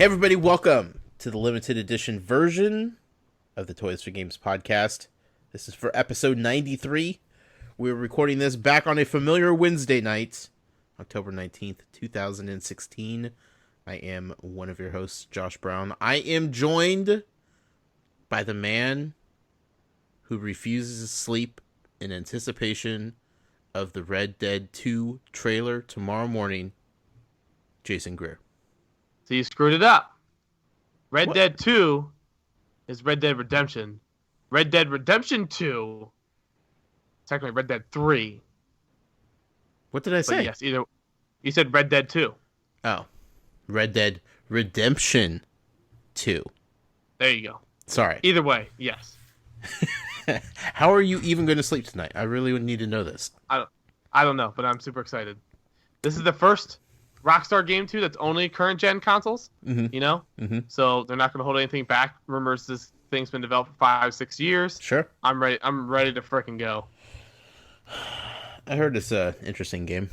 Everybody, welcome to the limited edition version of the Toys for Games podcast. This is for episode 93. We're recording this back on a familiar Wednesday night, October 19th, 2016. I am one of your hosts, Josh Brown. I am joined by the man who refuses to sleep in anticipation of the Red Dead 2 trailer tomorrow morning, Jason Greer. So you screwed it up. Red Dead 2 is Red Dead Redemption. Red Dead Redemption 2 is technically Red Dead 3. What did I say? But yes, either you said Red Dead 2. Oh. Red Dead Redemption 2. There you go. Sorry. Either way, yes. How are you even going to sleep tonight? I really would need to know this. I don't know, but I'm super excited. This is the first Rockstar game too that's only current gen consoles. You know, so they're not going to hold anything back. Rumors this thing's been developed for 5-6 years. Sure, I'm ready. I'm ready to frickin' go. I heard it's an interesting game.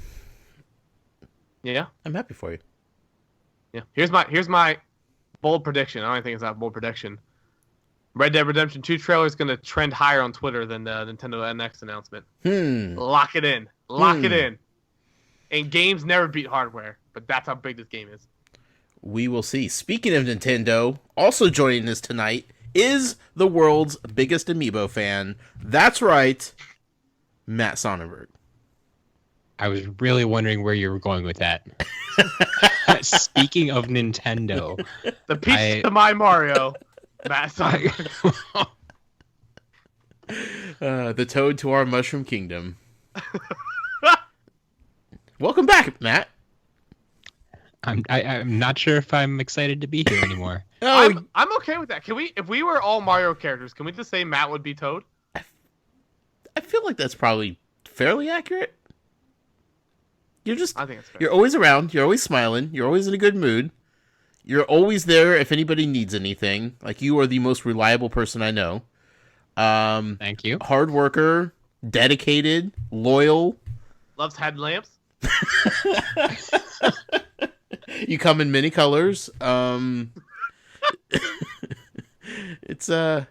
Yeah, I'm happy for you. Yeah, here's my bold prediction. I don't think it's that bold prediction. Red Dead Redemption 2 trailer is going to trend higher on Twitter than the Nintendo NX announcement. Lock it in. Lock it in. And games never beat hardware, but that's how big this game is. We will see. Speaking of Nintendo, also joining us tonight is the world's biggest Amiibo fan. That's right, Matt Sonnenberg. I was really wondering where you were going with that. Speaking of Nintendo, the piece of my Mario, Matt Sonnenberg. The toad to our Mushroom Kingdom. Welcome back, Matt. I'm not sure if I'm excited to be here anymore. I'm okay with that. Can we, if we were all Mario characters, can we just say Matt would be Toad? I feel like that's probably fairly accurate. I think it's fair. You're always around. You're always smiling. You're always in a good mood. You're always there if anybody needs anything. Like, you are the most reliable person I know. Thank you. Hard worker, dedicated, loyal. Loves headlamps. You come in many colors. It's you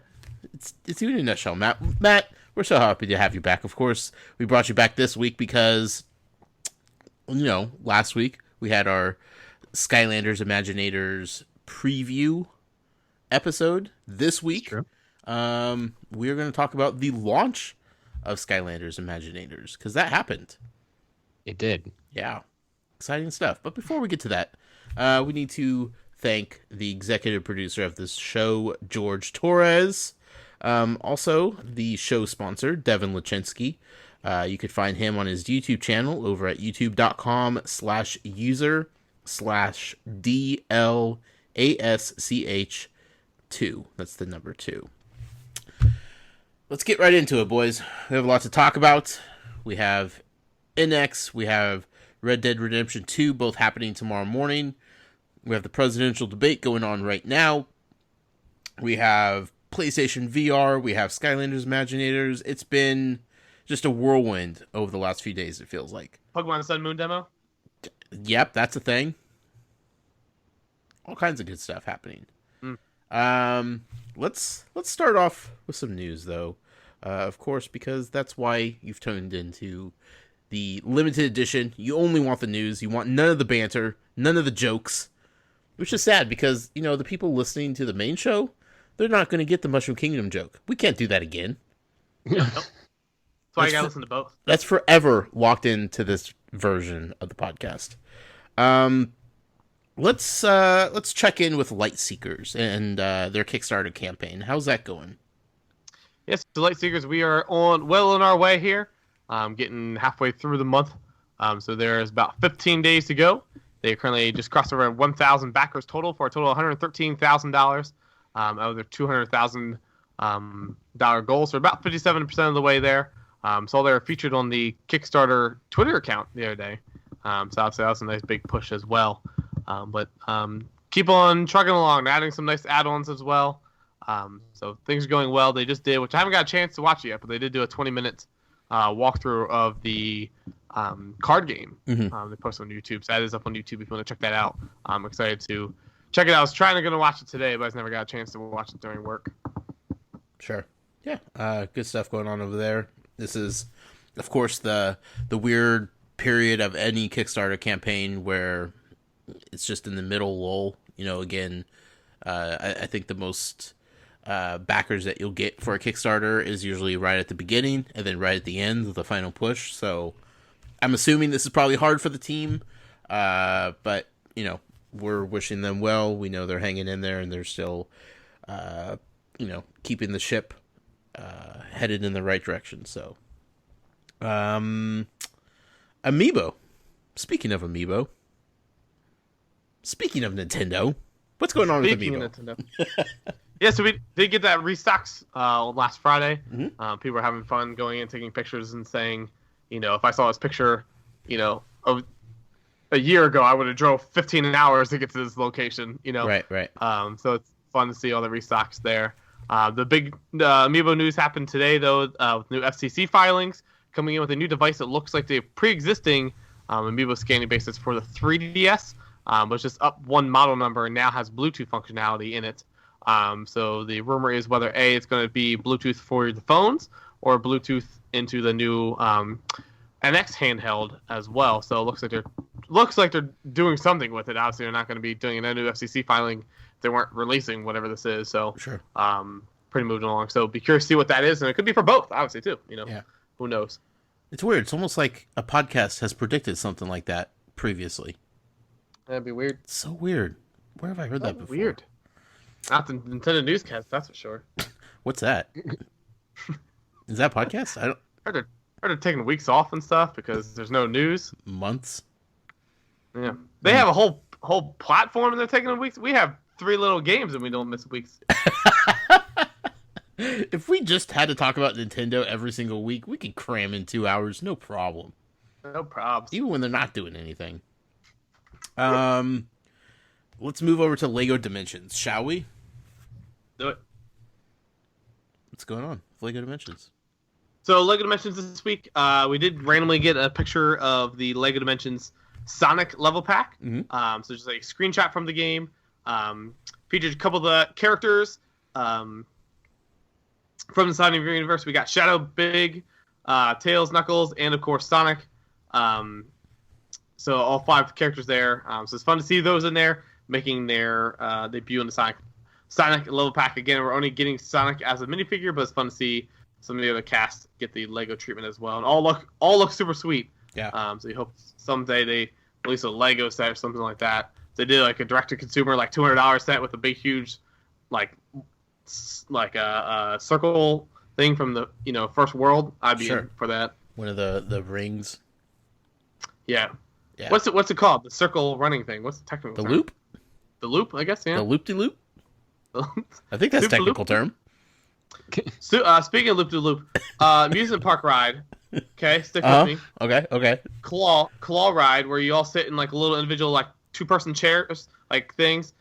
in a nutshell, Matt. Matt, we're so happy to have you back. Of course, we brought you back this week because, last week we had our Skylanders Imaginators preview episode. This week, we're going to talk about the launch of Skylanders Imaginators, because that happened. It did. Yeah. Exciting stuff. But before we get to that, we need to thank the executive producer of this show, George Torres. Also, the show sponsor, Devin Lachinsky. You could find him on his YouTube channel over at youtube.com/user/DLASCH2. That's the number 2. Let's get right into it, boys. We have a lot to talk about. We have NX, we have Red Dead Redemption 2, both happening tomorrow morning. We have the presidential debate going on right now. We have PlayStation VR. We have Skylanders Imaginators. It's been just a whirlwind over the last few days, it feels like. Pokemon Sun Moon demo? Yep, that's a thing. All kinds of good stuff happening. Let's start off with some news, though. Of course, because that's why you've tuned into the limited edition. You only want the news. You want none of the banter, none of the jokes, which is sad because, the people listening to the main show, they're not going to get the Mushroom Kingdom joke. We can't do that again. That's why you got to listen to both. That's forever locked into this version of the podcast. Let's check in with Lightseekers and their Kickstarter campaign. How's that going? Yes, the Lightseekers, we are well on our way here. Getting halfway through the month. So there's about 15 days to go. They currently just crossed over 1,000 backers total for a total of $113,000 out of their $200,000 goal. So about 57% of the way there. So they're featured on the Kickstarter Twitter account the other day. So obviously that was a nice big push as well. But keep on trucking along, adding some nice add-ons as well. So things are going well. They just did, which I haven't got a chance to watch it yet, but they did do a 20-minute walkthrough of the card game. They posted on YouTube, so that is up on YouTube if you want to check that out. I'm excited to check it out. I was trying to go watch it today, but I never got a chance to watch it during work. Sure. Yeah. Good stuff going on over there. This is, of course, the weird period of any Kickstarter campaign where it's just in the middle lull. Again, I think the most backers that you'll get for a Kickstarter is usually right at the beginning and then right at the end of the final push. So I'm assuming this is probably hard for the team, but we're wishing them well. We know they're hanging in there and they're still keeping the ship headed in the right direction. So Amiibo. Speaking of Amiibo, speaking of Nintendo, what's going on with Amiibo? Yeah, so we did get that restocks last Friday. Mm-hmm. People were having fun going in, taking pictures, and saying, if I saw this picture, of a year ago, I would have drove 15 hours to get to this location. Right. So it's fun to see all the restocks there. The big Amiibo news happened today, though, with new FCC filings coming in with a new device that looks like the pre-existing Amiibo scanning basis for the 3DS, but it's just up one model number and now has Bluetooth functionality in it. So the rumor is whether A, it's going to be Bluetooth for the phones or Bluetooth into the new NX handheld as well. So it looks like they're doing something with it. Obviously, they're not going to be doing a new FCC filing if they weren't releasing whatever this is. So sure. Pretty moving along. So be curious to see what that is, and it could be for both, obviously too. Yeah. Who knows? It's weird. It's almost like a podcast has predicted something like that previously. That'd be weird. It's so weird. Where have I heard that before? Weird. Not the Nintendo newscast, that's for sure. What's that? Is that podcast? I don't. Heard they're taking weeks off and stuff because there's no news. Months. Yeah, they have a whole platform and they're taking weeks. We have 3 little games and we don't miss weeks. If we just had to talk about Nintendo every single week, we could cram in 2 hours, no problem. No probs. Even when they're not doing anything. Let's move over to LEGO Dimensions, shall we? Do it. What's going on with LEGO Dimensions? So LEGO Dimensions this week, we did randomly get a picture of the LEGO Dimensions Sonic level pack. Mm-hmm. So just a screenshot from the game. Featured a couple of the characters from the Sonic universe. We got Shadow, Big, Tails, Knuckles, and of course Sonic. So all 5 characters there. So it's fun to see those in there making their debut in the Sonic level pack. Again, we're only getting Sonic as a minifigure, but it's fun to see some of the other cast get the Lego treatment as well, and all look super sweet. Yeah. So you hope someday they release a Lego set or something like that. They did like a direct-to-consumer, like $200 set with a big, huge, like a circle thing from the first world. I'd be in for that. One of the rings. Yeah. What's it called? The circle running thing. What's the technical term? The loop? The loop, I guess, yeah. The loop-de-loop? I think that's a technical term. So, speaking of loop-de-loop, amusement park ride. Okay, stick with me. Okay. Claw ride, where you all sit in like a little individual, like 2-person chairs, like things.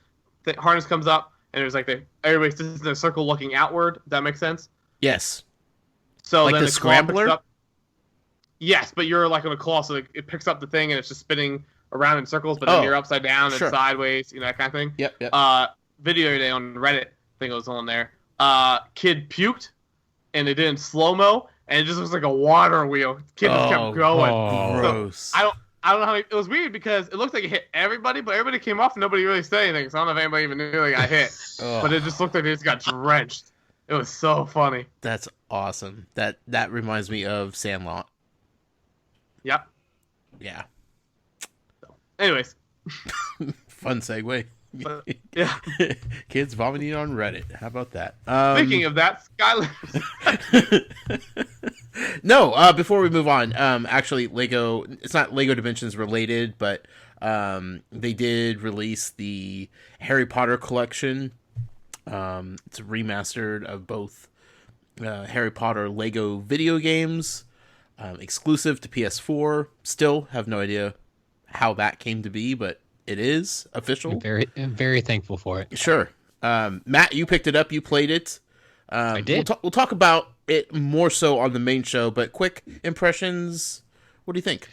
The harness comes up, and there's like everybody sits in a circle looking outward. Does that make sense? Yes. So like then the scrambler? Yes, but you're like on a claw, so it picks up the thing and it's just spinning around in circles, but then you're upside down and sideways, that kind of thing. Yep. Video today on Reddit thing was on there. Kid puked, and they did in slow-mo, and it just looks like a water wheel. Kid just kept going. Gross. So, I don't know how it was weird because it looked like it hit everybody, but everybody came off and nobody really said anything, so I don't know if anybody even knew they got hit. But it just looked like they just got drenched. It was so funny. That's awesome. That reminds me of Sandlot. Yep. Yeah. So, anyways. Fun segue. But, yeah. Kids vomiting on Reddit. How about that? Speaking of that, Skylanders. No, before we move on, actually, it's not LEGO Dimensions related, but they did release the Harry Potter collection. It's remastered of both Harry Potter LEGO video games, exclusive to PS4. Still have no idea how that came to be, but it is official. I'm very thankful for it. Sure. Matt, you picked it up. You played it. I did. We'll talk about it more so on the main show, but quick impressions. What do you think?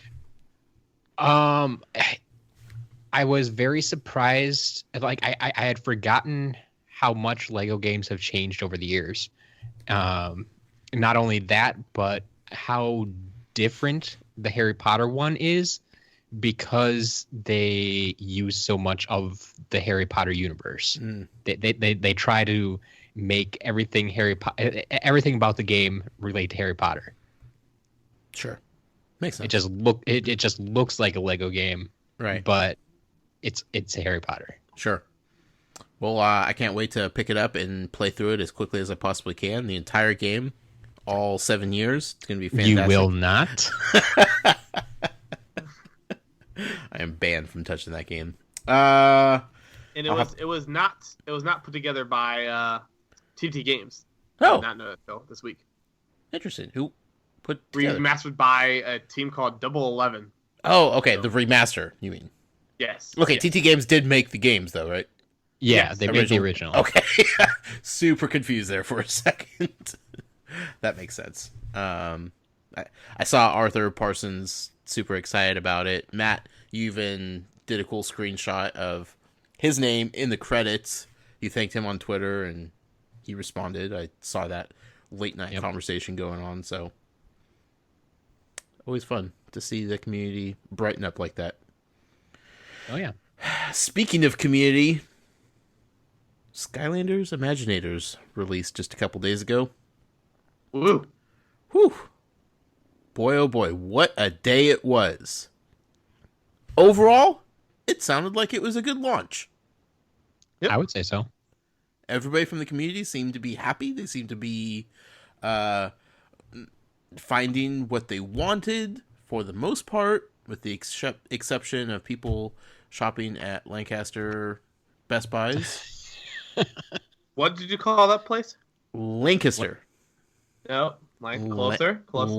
I was very surprised. Like I had forgotten how much Lego games have changed over the years. Not only that, but how different the Harry Potter one is because they use so much of the Harry Potter universe. They try to make everything everything about the game relate to Harry Potter. Sure, makes sense. It just looks like a Lego game, right? But it's a Harry Potter. Sure. Well, I can't wait to pick it up and play through it as quickly as I possibly can. The entire game, all 7 years. It's going to be fantastic. You will not. I am banned from touching that game. And it was not put together by TT Games. I did not know that till this week. Interesting. Who put together? Remastered by a team called Double 11. Oh, okay. So, the remaster, you mean? Yes. Okay, yes. TT Games did make the games, though, right? Yeah, they made the original. Okay. Super confused there for a second. That makes sense. I saw Arthur Parsons super excited about it. Matt, you even did a cool screenshot of his name in the credits. You thanked him on Twitter, and he responded. I saw that late night conversation going on, so always fun to see the community brighten up like that. Oh, yeah. Speaking of community, SKylanders Imaginators released just a couple days ago. Woo! Whew. Boy, oh boy, what a day it was. Overall, it sounded like it was a good launch. Yep. I would say so. Everybody from the community seemed to be happy. They seemed to be finding what they wanted for the most part, with the exception of people shopping at Lancaster Best Buys. What did you call that place? Lancaster. No, closer. Lancaster.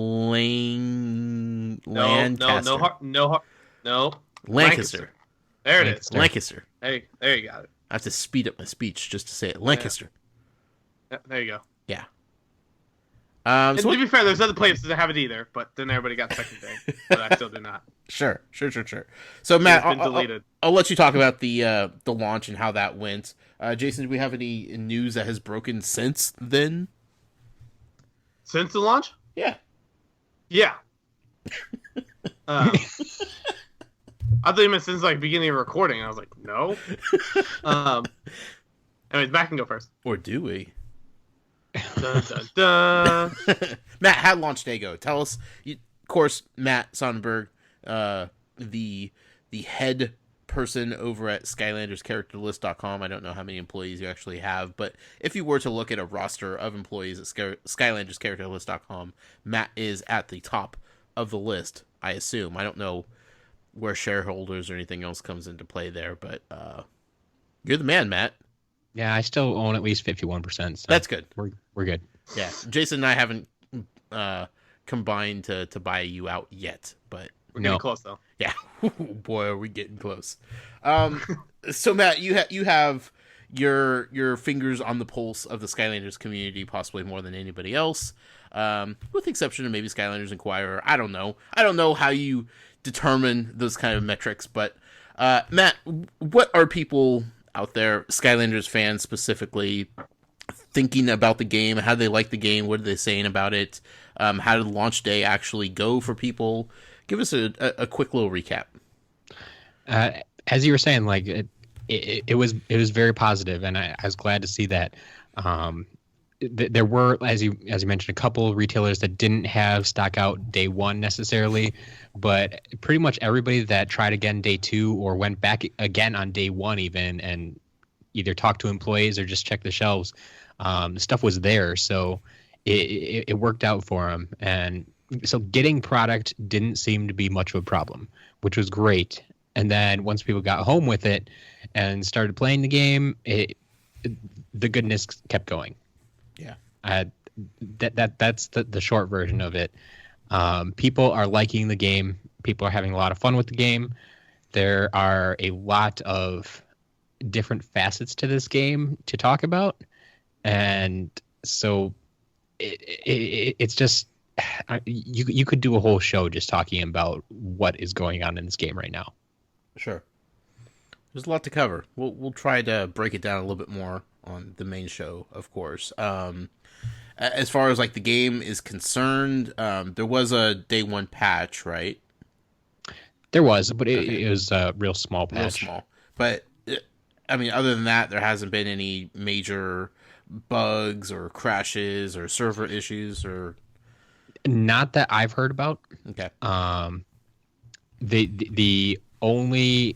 No. Lancaster. There it is. Lancaster. There you got it. I have to speed up my speech just to say it. Lancaster. Yeah, there you go. Yeah. And to be fair, there's other places that have it either, but then everybody got second day, but I still do not. Sure. So Matt, I'll let you talk about the launch and how that went. Jason, do we have any news that has broken since then? Since the launch? Yeah. Yeah. I thought you meant since beginning of recording. I was like, no. Anyways, Matt can go first. Or do we? Dun, dun, dun. Matt, how'd launch day go? Tell us. Of course, Matt Sonnenberg, the head person over at SkylandersCharacterList.com. I don't know how many employees you actually have, but if you were to look at a roster of employees at SkylandersCharacterList.com, Matt is at the top of the list, I assume. I don't know where shareholders or anything else comes into play there, but you're the man, Matt. Yeah, I still own at least 51%. So that's good. We're good. Yeah, Jason and I haven't combined to buy you out yet, but we're getting close though. Yeah, boy, are we getting close. So Matt, you have your fingers on the pulse of the Skylanders community, possibly more than anybody else, with the exception of maybe Skylanders Inquirer. I don't know how you determine those kind of metrics, but Matt, what are people out there, Skylanders fans specifically, thinking about the game? How do they like the game? What are they saying about it? How did launch day actually go for people? Give us a quick little recap. As you were saying, it was very positive, and I was glad to see that. There were, as you mentioned, a couple of retailers that didn't have stock out day one necessarily, but pretty much everybody that tried again day two or went back again on day one even and either talked to employees or just checked the shelves, the stuff was there, so it worked out for them. And so getting product didn't seem to be much of a problem, which was great. And then once people got home with it and started playing the game, the goodness kept going. Yeah. That's the short version of it. People are liking the game. People are having a lot of fun with the game. There are a lot of different facets to this game to talk about. And so it's just, you could do a whole show just talking about what is going on in this game right now. Sure. There's a lot to cover. We'll try to break it down a little bit more on the main show, of course. As far as like the game is concerned, there was a day one patch, right? There was, but it was a real small patch. Real small. But I mean, other than that, there hasn't been any major bugs or crashes or server issues or. Not that I've heard about. Okay. The only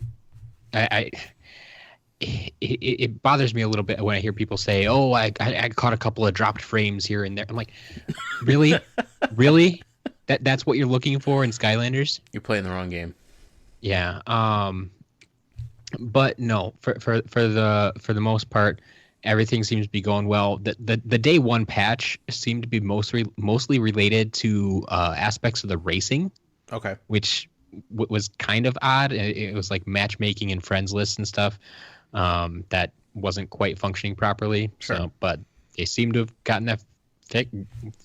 it bothers me a little bit when I hear people say, "Oh, I caught a couple of dropped frames here and there." I'm like, really, really? That's what you're looking for in Skylanders? You're playing the wrong game. Yeah. But no, for the most part, everything seems to be going well. The day one patch seemed to be mostly related to aspects of the racing. Okay. Which was kind of odd. It was like matchmaking and friends lists and stuff that wasn't quite functioning properly. Sure. So, but they seem to have gotten that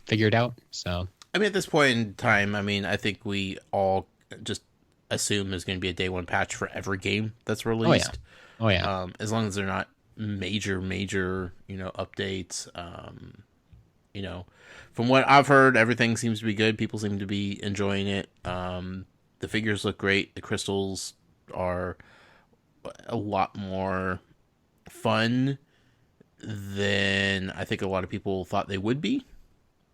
figured out. So, I mean, at this point in time, I mean, I think we all just assume there's going to be a day one patch for every game that's released. Oh yeah. As long as they're not major, updates. From what I've heard, everything seems to be good. People seem to be enjoying it. The figures look great. The crystals are a lot more fun than I think a lot of people thought they would be,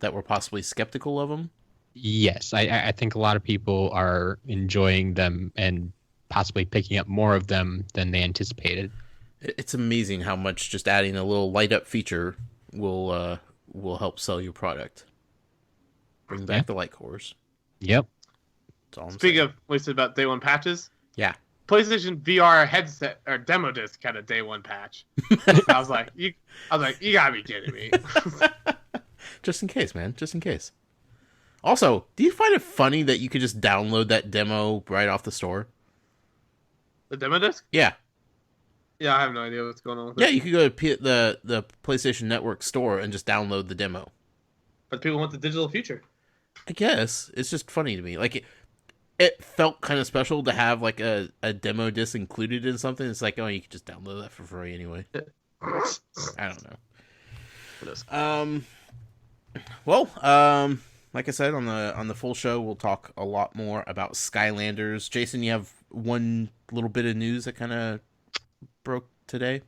that were possibly skeptical of them. Yes, I think a lot of people are enjoying them and possibly picking up more of them than they anticipated. It's amazing how much just adding a little light up feature will help sell your product. Bring back the light cores. Yep. Speaking of, we said about day one patches. Yeah. PlayStation VR headset or demo disc had a day one patch. I was like, you gotta be kidding me. Just in case, man. Just in case. Also, do you find it funny that you could just download that demo right off the store? The demo disc? Yeah. Yeah, I have no idea what's going on with Yeah, it. you could go to the PlayStation Network store and just download the demo. But people want the digital future. I guess. It's just funny to me. Like, it felt kind of special to have, like, a demo disc included in something. It's like, oh, you could just download that for free anyway. I don't know. Like I said, on the full show, we'll talk a lot more about Skylanders. Jason, you have one little bit of news that kind of broke today?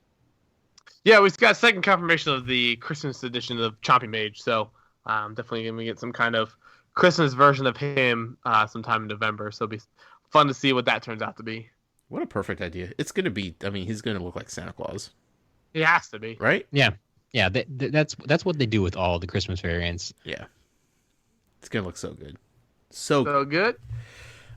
Yeah, we've got second confirmation of the Christmas edition of Chompy Mage, so definitely going to get some kind of Christmas version of him sometime in November, so it'll be fun to see what that turns out to be. What a perfect idea. It's going to be, I mean, he's going to look like Santa Claus. He has to be. Right? Yeah. Yeah, that's what they do with all the Christmas variants. Yeah. It's going to look so good. So good.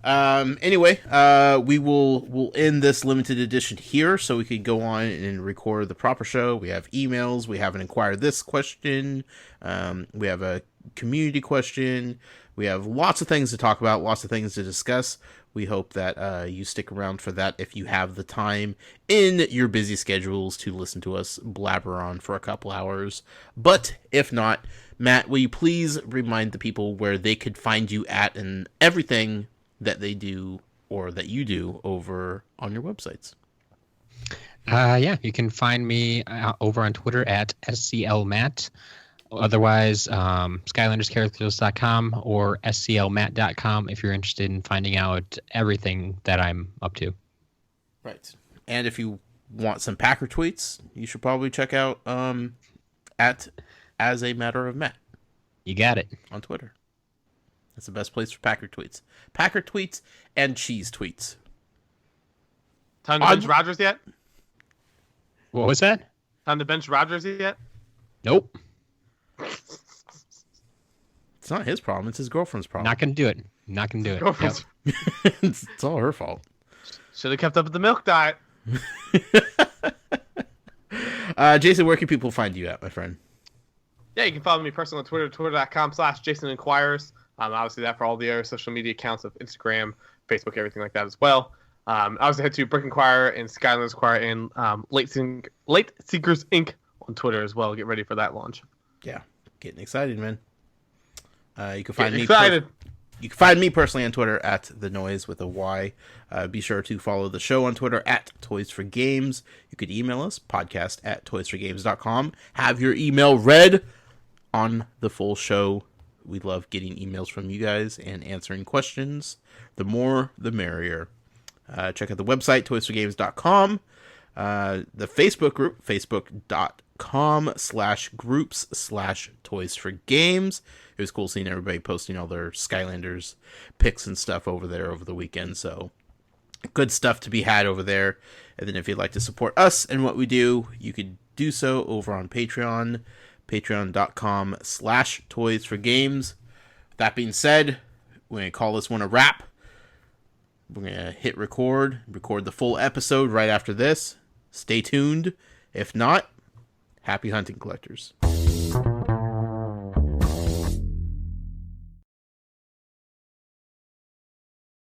Anyway, we'll end this limited edition here so we can go on and record the proper show. We have emails. We have an Inquire This question. We have a community question. We have lots of things to talk about, lots of things to discuss. We hope that you stick around for that if you have the time in your busy schedules to listen to us blabber on for a couple hours. But if not, Matt, will you please remind the people where they could find you at and everything that they do or that you do over on your websites? Yeah, you can find me over on Twitter at SCLMatt. Otherwise, SkylandersCharacters.com or SCLMatt.com if you're interested in finding out everything that I'm up to. Right. And if you want some Packer tweets, you should probably check out at As a Matter of Matt. You got it. On Twitter. That's the best place for Packer tweets. Packer tweets and cheese tweets. Time to bench Rodgers yet? What was that? Time to bench Rodgers yet? Nope. It's not his problem. It's his girlfriend's problem. Not going to do it. Not going to do it. Girlfriend's... It's all her fault. Should have kept up with the milk diet. Jason, where can people find you at, my friend? Yeah, you can follow me personally on Twitter, twitter.com/JasonInquires. Obviously, that for all the other social media accounts of Instagram, Facebook, everything like that as well. Obviously, head to Brick Inquirer and Skylanders Inquirer and Lightseekers Inc. on Twitter as well. Get ready for that launch. Yeah, getting excited, man. You can find me. You can find me personally on Twitter at The Noise with a Y. Be sure to follow the show on Twitter at Toys for Games. You could email us, podcast@toysforgames.com. Have your email read on the full show. We love getting emails from you guys and answering questions. The more, the merrier. Check out the website, toysforgames.com. The Facebook group, facebook.com/groups/toys4games. It was cool seeing everybody posting all their Skylanders pics and stuff over there over the weekend. So good stuff to be had over there. And then if you'd like to support us and what we do, you could do so over on Patreon, patreon.com/toys4games. That being said, we're going to call this one a wrap. We're going to hit record the full episode right after this. Stay tuned. If not, happy hunting, collectors.